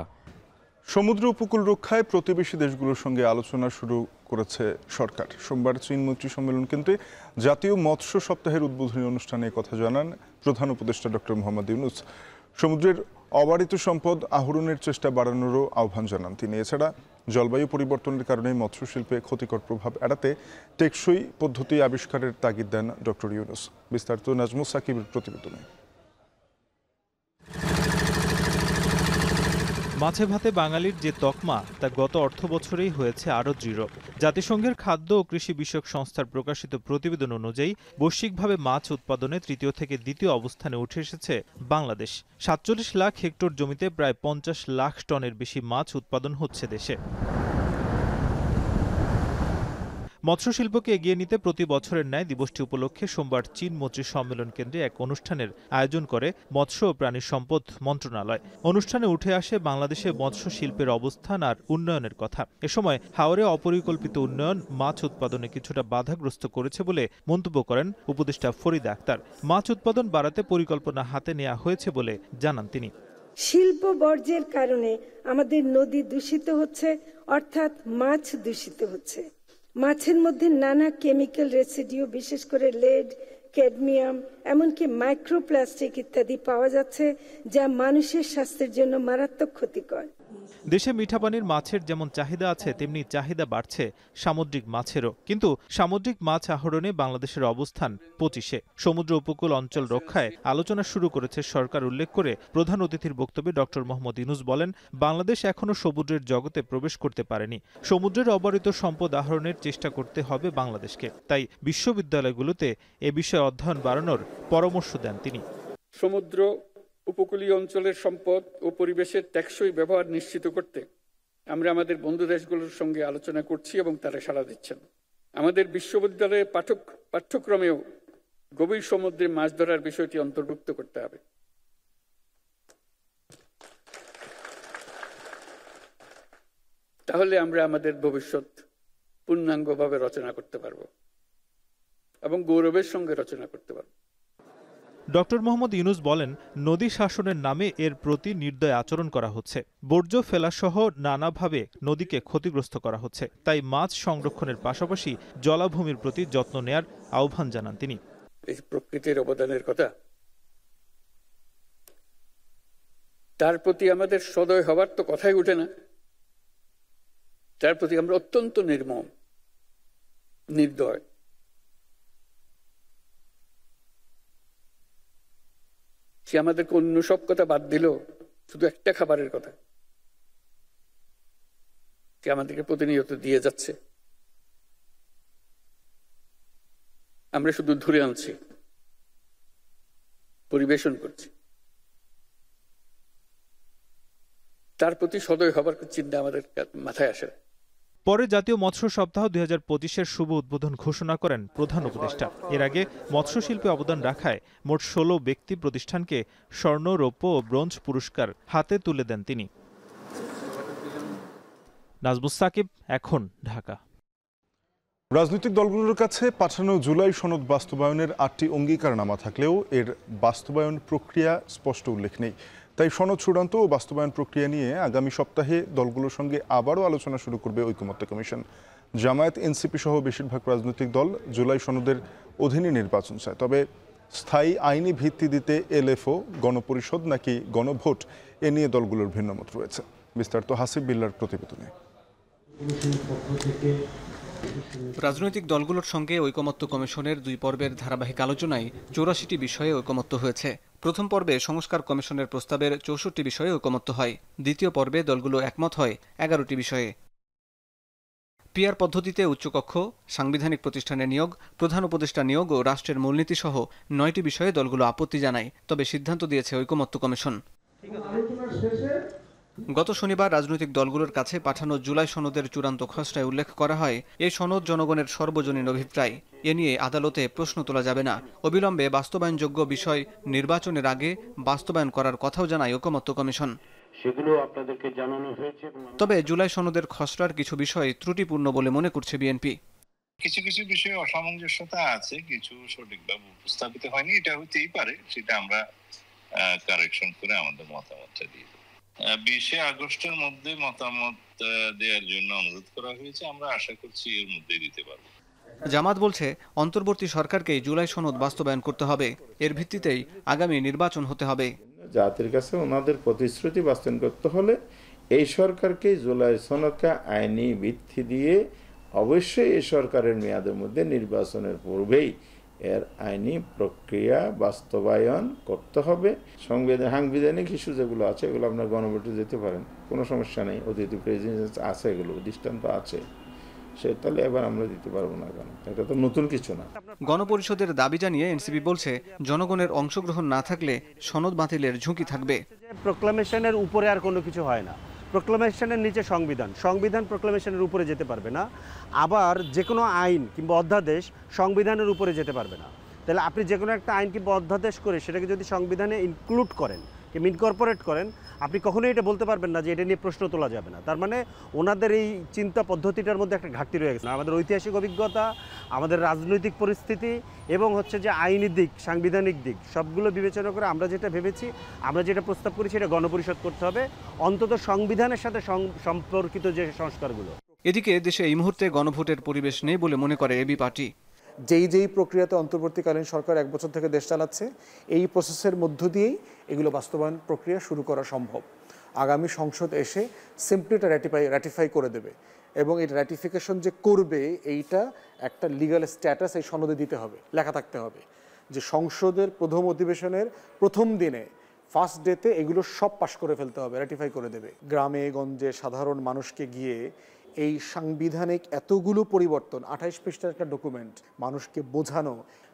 সমুদ্র উপকূল রক্ষায় প্রতিবেশী দেশগুলোর সঙ্গে আলোচনা শুরু করেছে সরকার। সোমবার চীন মৈত্রী সম্মেলন কেন্দ্রে জাতীয় মৎস্য সপ্তাহের উদ্বোধনী অনুষ্ঠানে কথা জানান প্রধান উপদেষ্টা ডক্টর মোহাম্মদ ইউনূস। সমুদ্রের অবারিত সম্পদ আহরণের চেষ্টা বাড়ানোরও আহ্বান জানান তিনি। এছাড়া জলবায়ু পরিবর্তনের কারণে মৎস্যশিল্পে ক্ষতিকর প্রভাব এড়াতে টেকসই পদ্ধতি আবিষ্কারের তাগিদ দেন ডক্টর ইউনূস। বিস্তারিত নাজমুস সাকিবের প্রতিবেদনে। মাছে ভাতে বাঙালির যে তকমা তা গত অর্থবছরেই হয়েছে আরও দৃঢ়। জাতিসংঘের খাদ্য ও কৃষি বিষয়ক সংস্থার প্রকাশিত প্রতিবেদন অনুযায়ী বৈশ্বিকভাবে মাছ উৎপাদনে তৃতীয় থেকে দ্বিতীয় অবস্থানে উঠে এসেছে বাংলাদেশ। ৪৭ লাখ হেক্টর জমিতে প্রায় ৫০ লাখ টনের বেশি মাছ উৎপাদন হচ্ছে দেশে। মৎস্যশিল্পকে এগিয়ে নিতে প্রতি বছরের ন্যায় দিবসটি উপলক্ষে সোমবার চীন মৈত্রী সম্মেলন কেন্দ্রে এক অনুষ্ঠানের আয়োজন করে মৎস্য ও প্রাণী সম্পদ মন্ত্রণালয়। অনুষ্ঠানে উঠে আসে বাংলাদেশে মৎস্য শিল্পের অবস্থান আর উন্নয়নের কথা। এ সময় হাওরে অপরিকল্পিত উন্নয়ন মাছ উৎপাদনে কিছুটা বাধাগ্রস্ত করেছে বলে মন্তব্য করেন উপদেষ্টা ফরিদা আক্তার। মাছ উৎপাদন বাড়াতে পরিকল্পনা হাতে নেওয়া হয়েছে বলে জানান তিনি। শিল্প বর্জ্যের কারণে আমাদের নদী দূষিত হচ্ছে, অর্থাৎ মাছ দূষিত হচ্ছে। মাছের মধ্যে নানা কেমিক্যাল রেসিডিউ, বিশেষ করে লেড, ক্যাডমিয়াম, এমনকি মাইক্রোপ্লাস্টিক ইত্যাদি পাওয়া যাচ্ছে, যা মানুষের স্বাস্থ্যের জন্য মারাত্মক ক্ষতিকর। দেশে মিঠা পানির মাছের যেমন চাহিদা আছে, তেমনি চাহিদা বাড়ছে সামুদ্রিক মাছেরও। কিন্তু সামুদ্রিক মাছ আহরণে বাংলাদেশের অবস্থান 25-এ। সমুদ্র উপকূল অঞ্চল রক্ষায় আলোচনা শুরু করেছে সরকার উল্লেখ করে প্রধান অতিথির বক্তব্যে ডক্টর মোহাম্মদ ইউনূস বলেন, বাংলাদেশ এখনো সমুদ্রের জগতে প্রবেশ করতে পারেনি। সমুদ্রের অবারিত সম্পদ আহরণের চেষ্টা করতে হবে বাংলাদেশকে। তাই বিশ্ববিদ্যালয়গুলোতে এ বিষয়ে অধ্যয়ন বাড়ানোর পরামর্শ দেন তিনি। সমুদ্র উপকূলীয় অঞ্চলের সম্পদ ও পরিবেশের টেকসই ব্যবহার নিশ্চিত করতে আমরা আমাদের বন্ধু দেশগুলোর সঙ্গে আলোচনা করছি এবং তারা সাড়া দিচ্ছেন। আমাদের বিশ্ববিদ্যালয়ের পাঠ্যক্রমেও গভীর সমুদ্রে মাছ ধরার বিষয়টি অন্তর্ভুক্ত করতে হবে। তাহলে আমরা আমাদের ভবিষ্যৎ পূর্ণাঙ্গভাবে রচনা করতে পারব এবং গৌরবের সঙ্গে রচনা করতে পারব। ডক্টর মোহাম্মদ ইউনূস বলেন, নদী শাসনের নামে এর প্রতি নির্দয় আচরণ করা হচ্ছে। বর্জ্য ফেলাসহ নানাভাবে নদীকে ক্ষতিগ্রস্ত করা হচ্ছে। তাই মাছ সংরক্ষণের পাশাপাশি জলাভূমির প্রতি যত্ন নেয়ার আহ্বান জানান তিনি। এই প্রকৃতির অবদানের কথা, তার প্রতি আমাদের সদয় হবার তো কথাই উঠে না। তার প্রতি আমরা অত্যন্ত নির্মম, নির্দয়। সে আমাদেরকে অন্য সব কথা বাদ দিল, শুধু একটা খাবারের কথা সে আমাদেরকে প্রতিনিয়ত দিয়ে যাচ্ছে। আমরা শুধু ধরে আনছি, পরিবেশন করছি। তার প্রতি সদয় হবার চিন্তা আমাদের মাথায় আসে। পরে জাতীয় মৎস্য সপ্তাহ 2025-এর শুভ উদ্বোধন ঘোষণা করেন প্রধান উপদেষ্টা। এর আগে মৎস্যশিল্পে অবদান রাখায় মোট 16 ব্যক্তি প্রতিষ্ঠানকে স্বর্ণ, রৌপ্য ও ব্রোঞ্জ পুরস্কার হাতে তুলে দেন তিনি। নাজমুস সাকিব, এখন, ঢাকা। রাজনৈতিক দলগুলোর কাছে পাঠানো জুলাই সনদ বাস্তবায়নের 8টি অঙ্গীকারনামা থাকলেও এর বাস্তবায়ন প্রক্রিয়া স্পষ্ট উল্লেখ নেই। তাই সনদ চূড়ান্ত ও বাস্তবায়ন প্রক্রিয়া নিয়ে আগামী সপ্তাহে দলগুলোর সঙ্গে আবারও আলোচনা শুরু করবে ঐকমত্য কমিশন। জামায়াত, এনসিপি সহ বেশিরভাগ রাজনৈতিক দল জুলাই সনদের অধীনে নির্বাচন চায়। তবে স্থায়ী আইনি ভিত্তি দিতে এলএফও, গণপরিষদ নাকি গণভোট, এ নিয়ে দলগুলোর ভিন্নমত রয়েছে। বিস্তারিত হাসিব বিল্লার প্রতিবেদনে। রাজনৈতিক দলগুলোর সঙ্গে ঐকমত্য কমিশনের ২ পর্বের ধারাবাহিক আলোচনায় ৮৪টি বিষয়ে ঐকমত্য হয়েছে। প্রথম পর্বে সংস্কার কমিশনের প্রস্তাবের ৬৪টি বিষয়ে ঐকমত্য হয়। দ্বিতীয় পর্বে দলগুলো একমত হয় ১১টি বিষয়ে। পিআর পদ্ধতিতে উচ্চকক্ষ, সাংবিধানিক প্রতিষ্ঠানে নিয়োগ, প্রধান উপদেষ্টা নিয়োগ ও রাষ্ট্রের মূলনীতি সহ ৯টি বিষয়ে দলগুলো আপত্তি জানায়, তবে সিদ্ধান্ত দিয়েছে ঐকমত্য কমিশন। গত শনিবার রাজনৈতিক দলগুলোর কাছে পাঠানো জুলাই সনদের চূড়ান্ত খসড়ায় উল্লেখ করা হয়, এই সনদ জনগণের সর্বজনীন অভিপ্রায়। এ নিয়ে আদালতে প্রশ্ন তোলা যাবে না। অবিলম্বে বাস্তবায়নযোগ্য বিষয় নির্বাচনের আগে বাস্তবায়ন করার কথাও জানায় ঐকমত্য কমিশন। সেগুলো আপনাদেরকে জানানো হয়েছে। তবে জুলাই সনদের খসড়ার কিছু বিষয় ত্রুটিপূর্ণ বলে মনে করছে বিএনপি। কিছু কিছু বিষয়ে অসামঞ্জস্যতা আছে, কিছু সঠিকভাবে উপস্থাপিত হয়নি, এটা হতেই পারে, সেটা আমরা কারেকশন করে আমাদের মতামতটা দিয়ে দেব। 20 আগস্টের মধ্যে মতামত দেওয়ার জন্য অনুরোধ করা হয়েছে, আমরা আশা করছি এর মধ্যে দিতে পারবো। জামাত বলছে অন্তর্বর্তী সরকারকেই জুলাই সনদ বাস্তবায়ন করতে হবে, এর ভিত্তিতেই আগামী নির্বাচন হতে হবে। জাতির কাছে ওনাদের প্রতিশ্রুতি বাস্তবায়ন করতে হলে এই সরকারকে জুলাই সনদকে আইনি ভিত্তি দিয়ে অবশ্যই এই সরকারের মেয়াদের মধ্যে নির্বাচনের পূর্বেই এর আইনি প্রক্রিয়া বাস্তবায়ন করতে হবে। সাংবিধানিক ইস্যু যেগুলো আছে এগুলো আপনার গণভোটে যেতে পারেন, কোনো সমস্যা নেই। অতিথি প্রেসিডেন্ট আছে, এগুলো দৃষ্টান্ত আছে, সে তাহলে এবার আমরা দিতে পারবো না, কেন এটা তো নতুন কিছু না। গণপরিষদের দাবি জানিয়ে এনসিপি বলছে জনগণের অংশগ্রহণ না থাকলে সনদ বাতিলের ঝুঁকি থাকবে। প্রোক্লামেশনের উপরে আর কোনো কিছু হয় না, প্রোক্লামেশনের নিচে সংবিধান, সংবিধান প্রোক্লামেশনের উপরে যেতে পারবে না। আবার যে কোনো আইন কিংবা অধ্যাদেশ সংবিধানের উপরে যেতে পারবে না। তাহলে আপনি যে কোনো একটা আইন কিংবা অধ্যাদেশ করে সেটাকে যদি সংবিধানে ইনক্লুড করেন কিংবা ইনকর্পোরেট করেন, আপনি কখনোই এটা বলতে পারবেন না যে এটা নিয়ে প্রশ্ন তোলা যাবে না। তার মানে ওনাদের এই চিন্তা পদ্ধতিটার মধ্যে একটা ঘাটতি রয়ে গেছে। আমাদের ঐতিহাসিক অভিজ্ঞতা, আমাদের রাজনৈতিক পরিস্থিতি এবং হচ্ছে যে আইনি দিক, সাংবিধানিক দিক সবগুলো বিবেচনা করে আমরা যেটা ভেবেছি, আমরা যেটা প্রস্তাব করি সেটা গণপরিষদ করতে হবে, অন্তত সংবিধানের সাথে সম্পর্কিত যে সংস্কারগুলো। এদিকে দেশে এই মুহূর্তে গণভোটের পরিবেশ নেই বলে মনে করে এবি পার্টি। যেই প্রক্রিয়াতে অন্তর্বর্তীকালীন সরকার 1 বছর থেকে দেশ চালাচ্ছে, এই প্রসেসের মধ্য দিয়েই এগুলো বাস্তবায়ন প্রক্রিয়া শুরু করা সম্ভব। আগামী সংসদ এসে সিম্পলি এটা র্যাটিফাই করে দেবে এবং এই র্যাটিফিকেশন যে করবে এইটা একটা লিগ্যাল স্ট্যাটাস এই সনদে দিতে হবে, লেখা থাকতে হবে যে সংসদের প্রথম অধিবেশনের প্রথম দিনে ফার্স্ট ডেতে এগুলো সব পাশ করে ফেলতে হবে, র্যাটিফাই করে দেবে। গ্রামে গঞ্জে সাধারণ মানুষকে গিয়ে এই সাংবিধানিক এতগুলো পরিবর্তন, 28 পৃষ্ঠার একটা ডকুমেন্ট, মানুষকে বোঝানো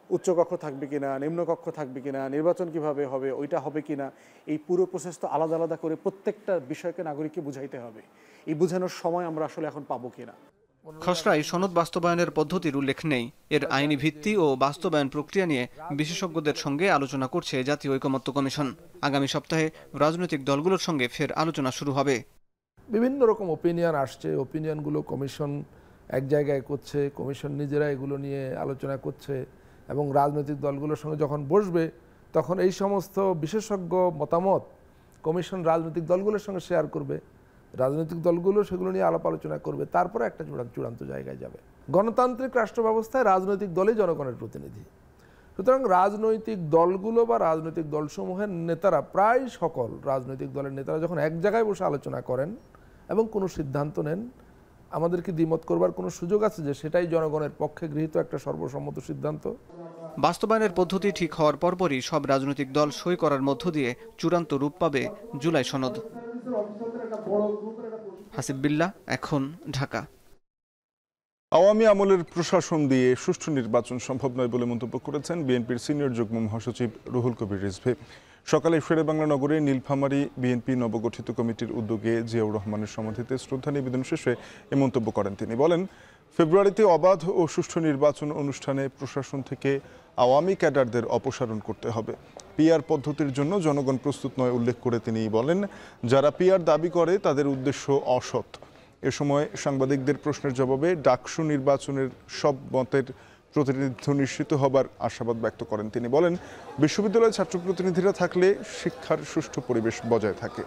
উচ্চকক্ষ থাকবে কিনা, নিম্নকক্ষ থাকবে কিনা, নির্বাচন কিভাবে হবে, ওইটা হবে কিনা, এই পুরো প্রসেস তো আলাদা আলাদা করে প্রত্যেকটা বিষয়কে নাগরিককে বুঝাইতে হবে। এই বোঝানোর সময় আমরা আসলে এখন পাবো কিনা। খসড়ায় সনদ বাস্তবায়নের পদ্ধতির উল্লেখ নেই। এর আইনি ভিত্তি ও বাস্তবায়ন প্রক্রিয়া নিয়ে বিশেষজ্ঞদের সঙ্গে আলোচনা করছে জাতীয় ঐকমত্য কমিশন। আগামী সপ্তাহে রাজনৈতিক দলগুলোর সঙ্গে ফের আলোচনা শুরু হবে। বিভিন্ন রকম ওপিনিয়ন আসছে, ওপিনিয়নগুলো কমিশন এক জায়গায় করছে, কমিশন নিজেরা এগুলো নিয়ে আলোচনা করছে এবং রাজনৈতিক দলগুলোর সঙ্গে যখন বসবে তখন এই সমস্ত বিশেষজ্ঞ মতামত কমিশন রাজনৈতিক দলগুলোর সঙ্গে শেয়ার করবে, রাজনৈতিক দলগুলো সেগুলো নিয়ে আলাপ আলোচনা করবে, তারপরে একটা চূড়ান্ত জায়গায় যাবে। গণতান্ত্রিক রাষ্ট্র ব্যবস্থায় রাজনৈতিক দলই জনগণের প্রতিনিধি। সুতরাং রাজনৈতিক দলগুলো বা রাজনৈতিক দলসমূহের নেতারা, প্রায় সকল রাজনৈতিক দলের নেতারা যখন এক জায়গায় বসে আলোচনা করেন এবং কোনো সিদ্ধান্ত নেন, আমাদেরকে দ্বিমত করবার কোনো সুযোগ আছে যে সেটাই জনগণের পক্ষে গৃহীত একটা সর্বসম্মত সিদ্ধান্ত। বাস্তবায়নের পদ্ধতি ঠিক হওয়ার পরপরই সব রাজনৈতিক দল সই করার মধ্য দিয়ে চূড়ান্ত রূপ পাবে জুলাই সনদ। হাসিব বিল্লাহ, এখন, ঢাকা। আওয়ামী আমলের প্রশাসন দিয়ে সুষ্ঠু নির্বাচন সম্ভব নয় বলে মন্তব্য করেছেন বিএনপির সিনিয়র যুগ্ম মহাসচিব রুহুল কবির রিজভী। সকালে শেরেবাংলা নগরে নীলফামারী বিএনপি নবগঠিত কমিটির উদ্যোগে জিয়াউর রহমানের সমাধিতে শ্রদ্ধা নিবেদন শেষে এ মন্তব্য করেন তিনি। বলেন, ফেব্রুয়ারিতে অবাধ ও সুষ্ঠু নির্বাচন অনুষ্ঠানে প্রশাসন থেকে আওয়ামী ক্যাডারদের অপসারণ করতে হবে। পিআর পদ্ধতির জন্য জনগণ প্রস্তুত নয় উল্লেখ করে তিনি বলেন, যারা পিআর দাবি করে তাদের উদ্দেশ্য অসৎ। এ সময় সাংবাদিকদের প্রশ্নের জবাবে ডাকসু নির্বাচনের সব মতের প্রতিনিধিত্ব নিশ্চিত হবার আশাবাদ ব্যক্ত করেন তিনি। বলেন, বিশ্ববিদ্যালয়ের ছাত্র প্রতিনিধিরা থাকলে শিক্ষার সুষ্ঠু পরিবেশ বজায় থাকে।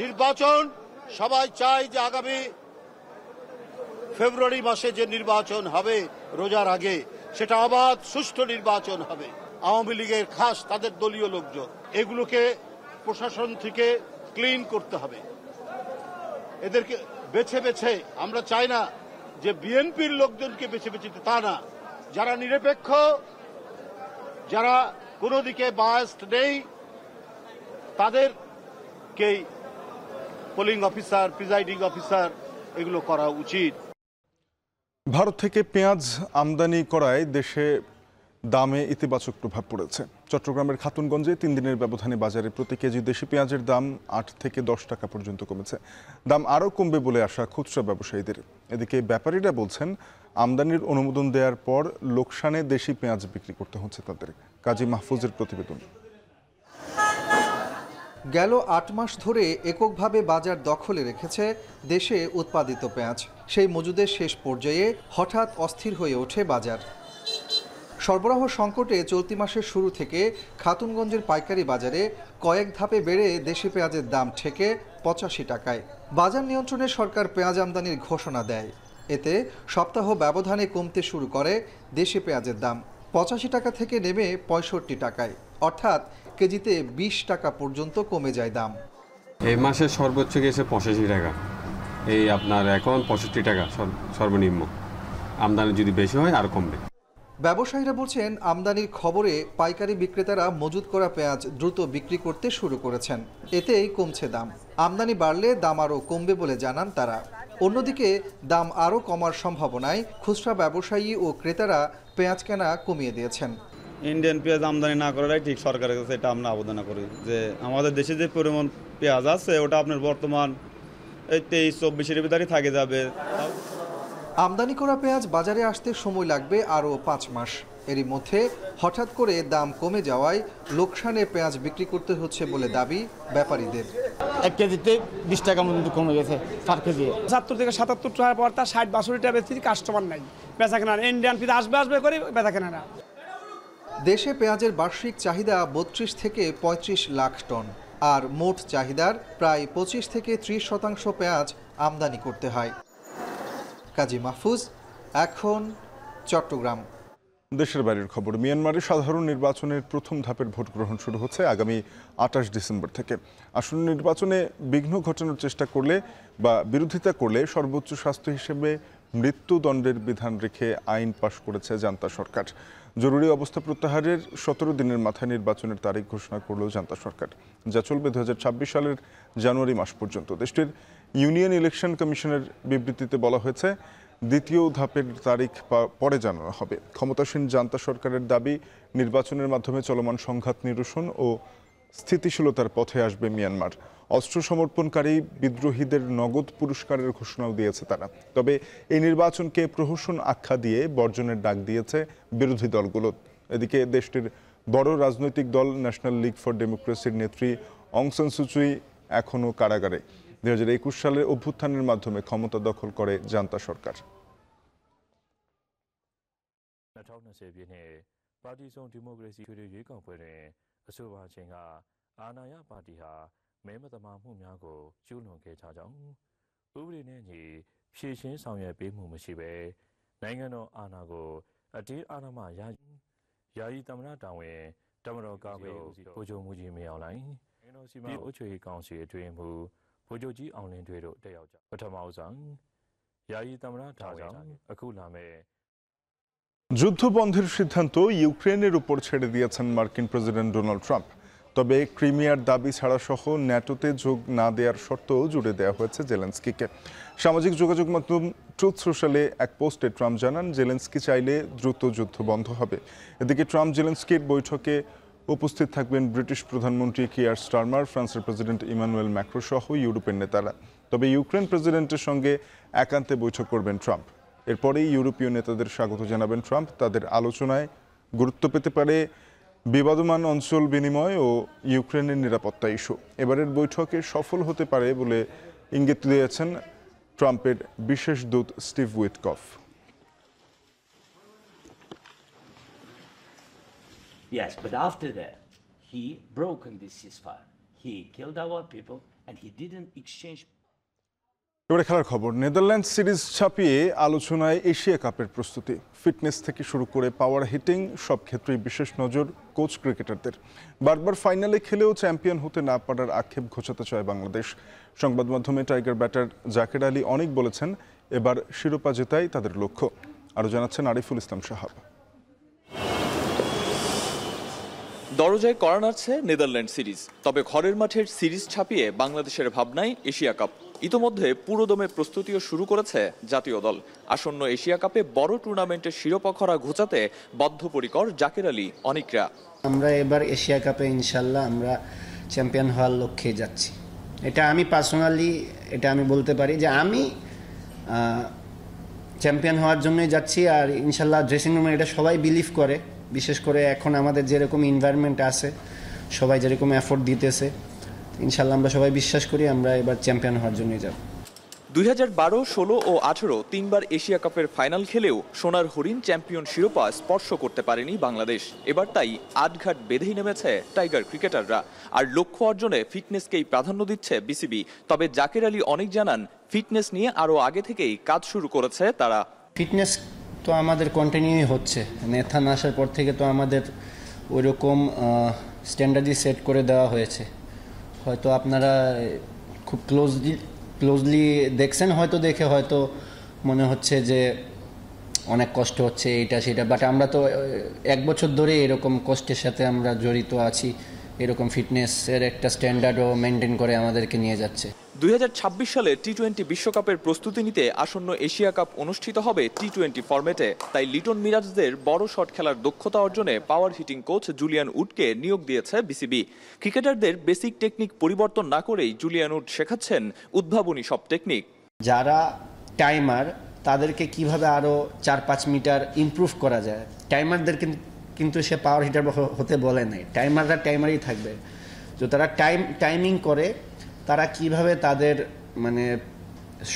নির্বাচন সবাই চায় যে আগামী ফেব্রুয়ারি মাসে যে নির্বাচন হবে রোজার আগে, সেটা অবাধ সুষ্ঠু নির্বাচন হবে। আওয়ামী লীগের খাস তাদের দলীয় লোকজন, এগুলোকে প্রশাসন থেকে ক্লিন করতে হবে। এদেরকে বেছে বেছে, আমরা চাই না যে বিএনপির লোকজনকে বেছে বেছে, তা না, যারা নিরপেক্ষ, যারা কোনো দিকে বায়াসড নেই, তাদেরকেই পোলিং অফিসার, প্রিজাইডিং অফিসার এগুলো করা উচিত। ভারত থেকে পেঁয়াজ আমদানি করায় দেশে দামে ইতিবাচক প্রভাব পড়েছে। চট্টগ্রামের খাতুনগঞ্জে 3 দিনের ব্যবধানে বাজারে প্রতি কেজি দেশি পেঁয়াজের দাম 8 থেকে 10 টাকা পর্যন্ত কমেছে। দাম আরও কমবে বলে আশা খুচরা ব্যবসায়ীদের। এদিকে ব্যাপারীরা বলছেন, আমদানির অনুমোদন দেওয়ার পর লোকসানে দেশি পেঁয়াজ বিক্রি করতে হচ্ছে তাদের। কাজী মাহফুজের প্রতিবেদন। গেল 8 মাস ধরে এককভাবে বাজার দখলে রেখেছে দেশে উৎপাদিত পেঁয়াজ। সেই মজুদের শেষ পর্যায়ে হঠাৎ অস্থির হয়ে ওঠে বাজার। সরবরাহ সংকটে চলতি মাসের শুরু থেকে খাতুনগঞ্জের পাইকারি বাজারে কয়েক ধাপে বেড়ে দেশি পেঁয়াজের দাম ঠেকে 85 টাকায়। বাজার নিয়ন্ত্রণে সরকার পেঁয়াজ আমদানির ঘোষণা দেয়। এতে সপ্তাহ ব্যবধানে কমতে শুরু করে দেশি পেঁয়াজের দাম। 85 টাকা থেকে নেমে 65 টাকায়, অর্থাৎ কেজিতে 20 টাকা পর্যন্ত কমে যায় দাম। এই মাসে সর্বোচ্চ গেছে 85 টাকা, এই আপনার এখন 65 টাকা সর্বনিম্ন। আমদানি যদি বেশি হয় আর কমবে। ব্যবসায়ীরা বলছেন, আমদানির খবরে পাইকারি বিক্রেতারা মজুত করা পেঁয়াজ দ্রুত বিক্রি করতে শুরু করেছেন। এতেই কমছে দাম। আমদানি বাড়লে দাম আরও কমবে বলে জানান তারা। অন্যদিকে দাম আরও কমার সম্ভাবনায় খুচরা ব্যবসায়ী ও ক্রেতারা পেঁয়াজ কেনা কমিয়ে দিয়েছেন। ইন্ডিয়ান পেঁয়াজ আমদানি না করাটাই ঠিক সরকারের কাছে, এটা আমরা আবেদন করি যে আমাদের দেশে যে পরিমাণ পেঁয়াজ আছে ওটা আপনার বর্তমান এই 23-24-এর ভিতরে থাকে যাবে। আমদানি করা পেঁয়াজ বাজারে আসতে সময় লাগবে আরও 5 মাস। এরই মধ্যে হঠাৎ করে দাম কমে যাওয়ায় লোকসানে পেঁয়াজ বিক্রি করতে হচ্ছে বলে দাবি ব্যাপারীদের। 1 কেজিতে 20 টাকা পর্যন্ত কমে গেছে পার কেজি। 70 থেকে 77 টাকার পর তার 60-62 টাকা বেশি কাস্টমার নাই, বেচা কেনা। ইন্ডিয়ান পেঁয়াজ আসবে করে বেচা কেনা না। দেশে পেঁয়াজের বার্ষিক চাহিদা 32 থেকে 35 লাখ টন, আর মোট চাহিদার প্রায় 25 থেকে 30% পেঁয়াজ আমদানি করতে হয়। কাজী মাহফুজ, এখন চট্টগ্রাম। দেশের বাইরের খবর। মিয়ানমারে সাধারণ নির্বাচনের প্রথম ধাপের ভোট গ্রহণ শুরু হচ্ছে আগামী 28 ডিসেম্বর থেকে। আসন্ন নির্বাচনে বিঘ্ন ঘটানোর চেষ্টা করলে বা বিরোধিতা করলে সর্বোচ্চ শাস্তি হিসেবে মৃত্যুদণ্ডের বিধান রেখে আইন পাশ করেছে জান্তা সরকার। জরুরি অবস্থা প্রত্যাহারের 17 দিনের মাথায় নির্বাচনের তারিখ ঘোষণা করল জান্তা সরকার, যা চলবে 2026 সালের জানুয়ারি মাস পর্যন্ত। দেশটির ইউনিয়ন ইলেকশন কমিশনের বিবৃতিতে বলা হয়েছে, দ্বিতীয় ধাপের তারিখ পরে জানানো হবে। ক্ষমতাসীন জান্তা সরকারের দাবি, নির্বাচনের মাধ্যমে চলমান সংঘাত নিরসন ও স্থিতিশীলতার পথে আসবে মিয়ানমার। অস্ত্র সমর্পণকারী বিদ্রোহীদের নগদ পুরস্কারের ঘোষণাও দিয়েছে তারা। তবে এই নির্বাচনকে প্রহসন আখ্যা দিয়ে বর্জনের ডাক দিয়েছে বিরোধী দলগুলো। এদিকে দেশটির বড় রাজনৈতিক দল ন্যাশনাল লীগ ফর ডেমোক্রেসির নেত্রী অং সান সু চি এখনও কারাগারে। 2021 সালের অভ্যুত্থানের মাধ্যমে ক্ষমতা দখল করে জান্তা সরকার। 2020 ပြည့်နှစ်ပါတီစုံဒီမိုကရေစီရွေးကောက်ပွဲတွင်အဆိုပါချင်းကအာဏာရပါတီဟာမဲမသမာမှုများကိုကျူးလွန်ခဲ့ကြကြောင်းဥပဒေနဲ့ညီဖြည့်ရှင်းဆောင်ရွက်ပေးမှုမရှိဘဲနိုင်ငံတော်အာဏာကိုအတင်းအာဏာမှယာယီသမ္မတတာဝန်တမတော်ကာကွယ်ဦးစီးဗိုလ်ချုပ်မှုကြီးမင်းအောင်လှိုင်နိုင်ငံတော်စီမံအုပ်ချုပ်ရေးကောင်စီအတွင်းမှဗိုလ်ချုပ်ကြီးအောင်လင်းထွေးတို့တက်ရောက်ကြပထမဆုံးယာယီသမ္မတတာဝန်အခုလာမဲ့ যুদ্ধবন্ধের সিদ্ধান্ত ইউক্রেনের উপর ছেড়ে দিয়েছেন মার্কিন প্রেসিডেন্ট ডোনাল্ড ট্রাম্প। তবে ক্রিমিয়ার দাবি ছাড়া সহ ন্যাটোতে যোগ না দেওয়ার শর্তও জুড়ে দেওয়া হয়েছে জেলেন্সকিকে। সামাজিক যোগাযোগ মাধ্যম ট্রুথ সোশ্যালে এক পোস্টে ট্রাম্প জানান, জেলেন্সকি চাইলে দ্রুত যুদ্ধ বন্ধ হবে। এদিকে ট্রাম্প জেলেন্সকির বৈঠকে উপস্থিত থাকবেন ব্রিটিশ প্রধানমন্ত্রী কিয়ার স্টারমার, ফ্রান্সের প্রেসিডেন্ট ইমানুয়েল ম্যাক্রো সহ ইউরোপের নেতারা। তবে ইউক্রেন প্রেসিডেন্টের সঙ্গে একান্তে বৈঠক করবেন ট্রাম্প। এরপরেই ইউরোপীয় নেতাদের স্বাগত জানাবেন ট্রাম্প। তাদের আলোচনায় গুরুত্ব পেতে পারে বিবাদমান অঞ্চল বিনিময় ও ইউক্রেনের নিরাপত্তা ইস্যু। এবারের বৈঠকে সফল হতে পারে বলে ইঙ্গিত দিয়েছেন ট্রাম্পের বিশেষ দূত Steve Witkoff. Yes, but after that, he broke this ceasefire. He killed our people and he didn't exchange এবারে খেলার খবর। নেদারল্যান্ড সিরিজ ছাপিয়ে আলোচনায় এশিয়া কাপের প্রস্তুতি। ফিটনেস থেকে শুরু করে পাওয়ার হিটিং সব ক্ষেত্রেই বিশেষ নজর কোচ ক্রিকেটারদের। বারবার ফাইনালে খেলেও চ্যাম্পিয়ন হতে না পারার আক্ষেপ ঘোচাতে চায় বাংলাদেশ। সংবাদ মাধ্যমে টাইগার ব্যাটার জাকের আলী অনেক বলেছেন, এবার শিরোপা জেতাই তাদের লক্ষ্য। আরও জানাচ্ছেন আরিফুল ইসলাম সাহাব। দরজায় কড়া নাড়ছে নেদারল্যান্ড সিরিজ, তবে ঘরের মাঠের সিরিজ ছাপিয়ে বাংলাদেশের ভাবনায় এশিয়া কাপ। ইতোমধ্যে পুরোদমে প্রস্তুতিও শুরু করেছে জাতীয় দল। আসন্ন এশিয়া কাপে বড় টুর্নামেন্টের শিরোপা খরা ঘোচাতে বদ্ধপরিকর জাকের আলী অনিকরা। আমরা এবার এশিয়া কাপে ইনশাল্লাহ আমরা চ্যাম্পিয়ন হওয়ার লক্ষ্যে যাচ্ছি। এটা আমি পার্সোনালি আমি বলতে পারি যে আমি চ্যাম্পিয়ন হওয়ার জন্যই যাচ্ছি। আর ইনশাল্লাহ ড্রেসিং রুমে এটা সবাই বিলিভ করে, বিশেষ করে এখন আমাদের যেরকম এনভায়রনমেন্ট আছে, সবাই যেরকম এফোর্ট দিতেছে, ইনশাল্লাহ আমরা সবাই বিশ্বাস করি আমরা এবার চ্যাম্পিয়ন হওয়ার জন্যই যাব। 2012, 16 ও 18 তিনবার এশিয়া কাপের ফাইনাল খেলেও সোনার হরিণ চ্যাম্পিয়ন শিরোপা স্পর্শ করতে পারেনি বাংলাদেশ। এবার তাই আটঘাট বেঁধেই নেমেছে টাইগার ক্রিকেটাররা। আর লক্ষ্য অর্জনে ফিটনেসকেই প্রাধান্য দিচ্ছে বিসিবি। তবে জাকের আলী অনেক জানান, ফিটনেস নিয়ে আরও আগে থেকেই কাজ শুরু করেছে তারা। ফিটনেস তো আমাদের কন্টিনিউই হচ্ছে। নেথান আসার পর থেকে তো আমাদের ওইরকম স্ট্যান্ডার্ডই সেট করে দেওয়া হয়েছে। হয়তো আপনারা খুব ক্লোজলি দেখছেন, হয়তো দেখে হয়তো মনে হচ্ছে যে অনেক কষ্ট হচ্ছে এটা সেটা, বাট আমরা তো 1 বছর ধরে এরকম কষ্টের সাথে আমরা জড়িত আছি। এরকম ফিটনেসের একটা স্ট্যান্ডার্ডও মেনটেন করে আমাদেরকে নিয়ে যাচ্ছে। 2026 সালে টি-20 বিশ্বকাপের প্রস্তুতি নিতে আসন্ন এশিয়া কাপ অনুষ্ঠিত হবে টি-20 ফরম্যাটে। তাই লিটন মিরাজদের বড় শট খেলার দক্ষতা অর্জনে পাওয়ার হিটিং কোচ জুলিয়ান উডকে নিয়োগ দিয়েছে বিসিবি। ক্রিকেটারদের বেসিক টেকনিক পরিবর্তন না করেই জুলিয়ান উড শেখাচ্ছেন উদ্ভাবনী সব টেকনিক। যারা টাইমার তাদেরকে কিভাবে আরও 4-5 মিটার ইমপ্রুভ করা যায়। টাইমারদের কিন্তু সে পাওয়ার হিটার হতে বলে নাই, টাইমাররা টাইমারই থাকবে। তো তারা টাইমিং করে তারা কিভাবে তাদের মানে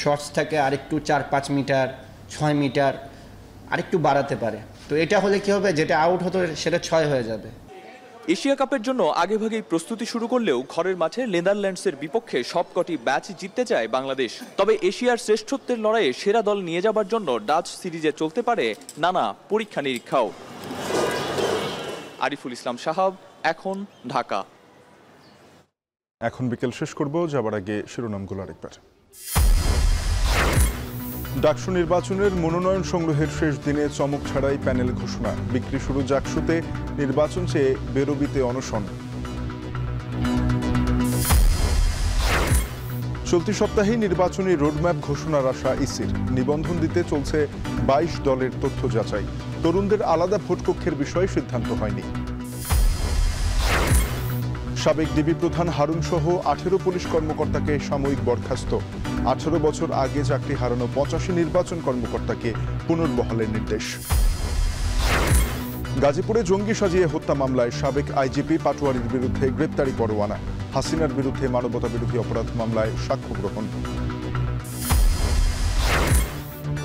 শর্টসটাকে আরেকটু 4-5 মিটার 6 মিটার আরেকটু বাড়াতে পারে। তো এটা হলে কি হবে, যেটা আউট হতো সেটা 6 হয়ে যাবে। এশিয়া কাপের জন্য আগেভাগেই প্রস্তুতি শুরু করলেও ঘরের মাঠে নেদারল্যান্ডসের বিপক্ষে সবকটি ম্যাচ জিততে চায় বাংলাদেশ। তবে এশিয়ার শ্রেষ্ঠত্বের লড়াইয়ে সেরা দল নিয়ে যাবার জন্য ডাচ সিরিজে চলতে পারে নানা পরীক্ষা নিরীক্ষাও। আরিফুল ইসলাম সাহাব, এখন, ঢাকা। এখন বিকেল শেষ করব, যাবার আগে শিরোনামগুলো আরেকবার। ডাকসু নির্বাচনের মনোনয়ন সংগ্রহের শেষ দিনে চমক ছাড়াই প্যানেল ঘোষণা। বিক্রি শুরু জাকসুতে, নির্বাচন চেয়ে বেরোবিতে অনশন। চলতি সপ্তাহেই নির্বাচনী রোডম্যাপ ঘোষণার আশা ইসির। নিবন্ধন দিতে চলছে 22 দলের তথ্য যাচাই। তরুণদের আলাদা ভোটকক্ষের বিষয়ে সিদ্ধান্ত হয়নি। সাবেক ডিবি প্রধান হারুন সহ 18 পুলিশ কর্মকর্তাকে সাময়িক বরখাস্ত। 18 বছর আগে চাকরি হারানো 85 নির্বাচন কর্মকর্তাকে পুনর্বহালের নির্দেশ। গাজীপুরে জঙ্গি সাজিয়ে হত্যা মামলায় সাবেক আইজিপি পাটোয়ারির বিরুদ্ধে গ্রেপ্তারি পরোয়ানা। হাসিনার বিরুদ্ধে মানবতা বিরোধী অপরাধ মামলায় সাক্ষ্য গ্রহণ।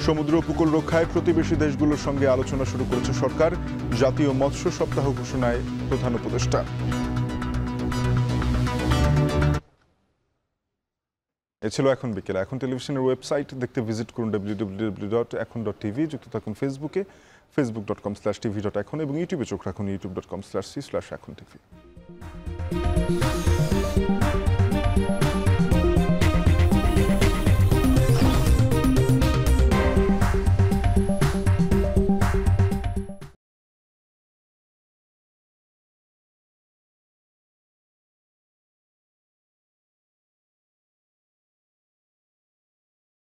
সমুদ্র উপকূল রক্ষায় প্রতিবেশী দেশগুলোর সঙ্গে আলোচনা শুরু করেছে সরকার। জাতীয় মৎস্য সপ্তাহ ঘোষণায় প্রধান উপদেষ্টা। এ ছিল এখন বিকেল। এখন টেলিভিশনের ওয়েবসাইট দেখতে ভিজিট করুন www.ekon.tv। যুক্ত থাকুন ফেসবুকে facebook.com/tv.ekon এবং ইউটিউবে চোখ রাখুন youtube.com/c/ekontv।